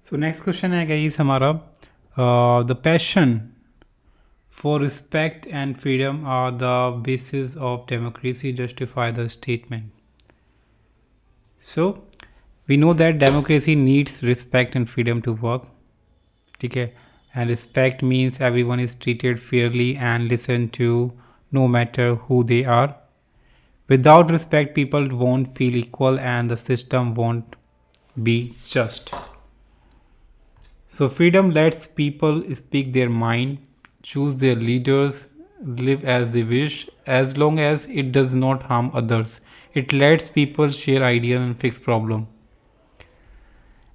सो next question है guys हमारा, the passion for respect and freedom are the basis of democracy, justify the statement. So we know that democracy needs respect and freedom to work. ठीक है, and respect means everyone is treated fairly and listen to no matter who they are. Without respect, people won't feel equal and the system won't be just. So freedom lets people speak their mind, choose their leaders, live as they wish, as long as it does not harm others. It lets people share ideas and fix problems.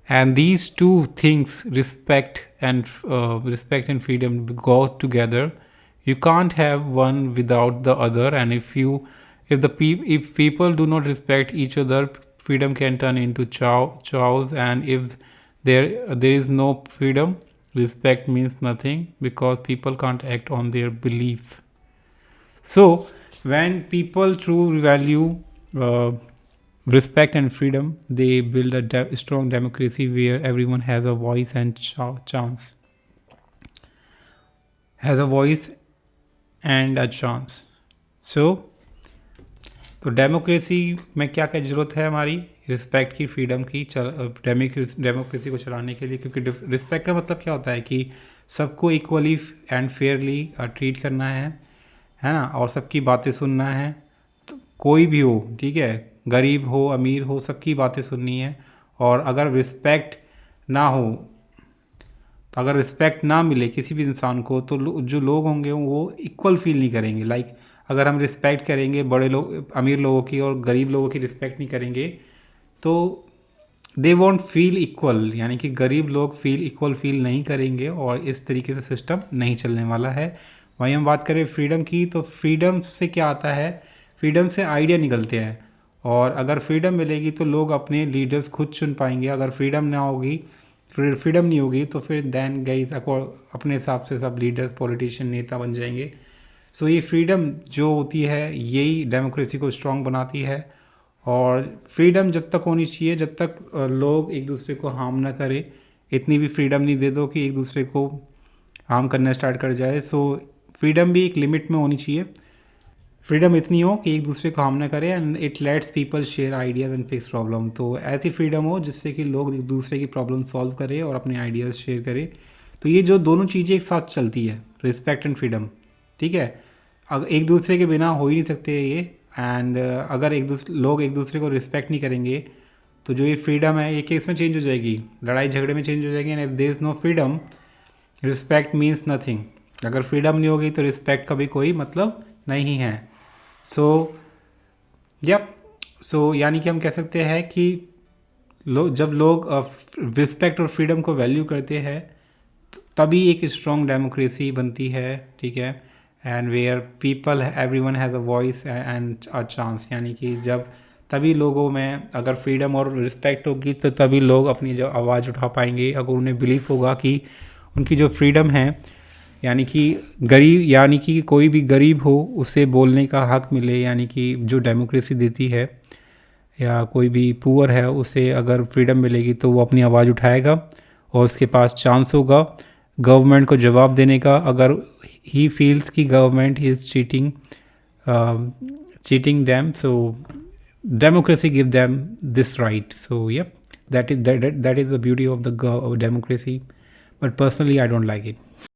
And these two things, respect and freedom, go together. You can't have one without the other, and if people do not respect each other, freedom can turn into chaos. And if there is no freedom, respect means nothing, because people can't act on their beliefs. So when people truly value respect and freedom, they build a strong democracy where everyone has a voice and and a chance. So तो democracy में क्या क्या ज़रूरत है हमारी, respect की, freedom की, democracy को चलाने के लिए. क्योंकि रिस्पेक्ट का मतलब क्या होता है कि सबको इक्वली एंड फेयरली ट्रीट करना है ना, और सबकी बातें सुनना है. तो कोई भी हो, ठीक है, गरीब हो अमीर हो, सबकी बातें सुननी है. और अगर रिस्पेक्ट ना हो, तो अगर रिस्पेक्ट ना मिले किसी भी इंसान को, तो जो लोग होंगे वो इक्वल फील नहीं करेंगे. लाइक अगर हम रिस्पेक्ट करेंगे बड़े लोग, अमीर लोगों की, और गरीब लोगों की रिस्पेक्ट नहीं करेंगे, तो दे वॉन्ट फील इक्वल. यानी कि गरीब लोग इक्वल फील नहीं करेंगे, और इस तरीके से सिस्टम नहीं चलने वाला है. वहीं हम बात करें फ्रीडम की, तो फ्रीडम से क्या आता है, फ्रीडम से आइडिया निकलते हैं. और अगर फ्रीडम मिलेगी तो लोग अपने लीडर्स खुद चुन पाएंगे. अगर फ्रीडम नहीं होगी तो फिर देन गाइस अपने हिसाब से सब लीडर्स, पॉलिटिशियन, नेता बन जाएंगे. सो ये फ्रीडम जो होती है, यही डेमोक्रेसी को स्ट्रॉन्ग बनाती है. और फ्रीडम जब तक होनी चाहिए जब तक लोग एक दूसरे को हार्म ना करें. इतनी भी फ्रीडम नहीं दे दो कि एक दूसरे को हार्म करना स्टार्ट कर जाए. सो फ्रीडम भी एक लिमिट में होनी चाहिए. फ्रीडम इतनी हो कि एक दूसरे को हार्म ना करे, and it let's people share ideas and fix problem. तो ऐसी फ्रीडम हो जिससे कि लोग एक दूसरे की प्रॉब्लम सॉल्व करें और अपने आइडियाज़ शेयर करें. तो ये जो दोनों चीज़ें एक साथ चलती है, रिस्पेक्ट एंड फ्रीडम, ठीक है, अगर एक दूसरे के बिना हो ही नहीं सकते ये. एंड अगर लोग एक दूसरे को रिस्पेक्ट नहीं करेंगे, तो जो ये फ्रीडम है ये केस में चेंज हो जाएगी, लड़ाई झगड़े में चेंज हो जाएगी. And if there is no freedom, respect means nothing. अगर फ्रीडम नहीं होगी तो रिस्पेक्ट का भी कोई मतलब नहीं है. सो यानी कि हम कह सकते हैं कि जब लोग रिस्पेक्ट और फ्रीडम को वैल्यू करते हैं, तभी एक स्ट्रॉन्ग डेमोक्रेसी बनती है. ठीक है, and where people, everyone has a voice and a chance. यानी कि जब तभी लोगों में अगर फ्रीडम और रिस्पेक्ट होगी, तो तभी लोग अपनी जो आवाज़ उठा पाएंगे. अगर उन्हें बिलीफ होगा कि उनकी जो फ्रीडम है, यानी कि कोई भी गरीब हो उसे बोलने का हक मिले, यानी कि जो डेमोक्रेसी देती है, या कोई भी पुअर है उसे अगर फ्रीडम मिलेगी तो वो अपनी आवाज़ उठाएगा और उसके पास चांस होगा गवर्नमेंट को जवाब देने का. अगर ही फील्स कि government is cheating them, so democracy give them this right. So yep, that is the beauty of the democracy, but personally I don't like it.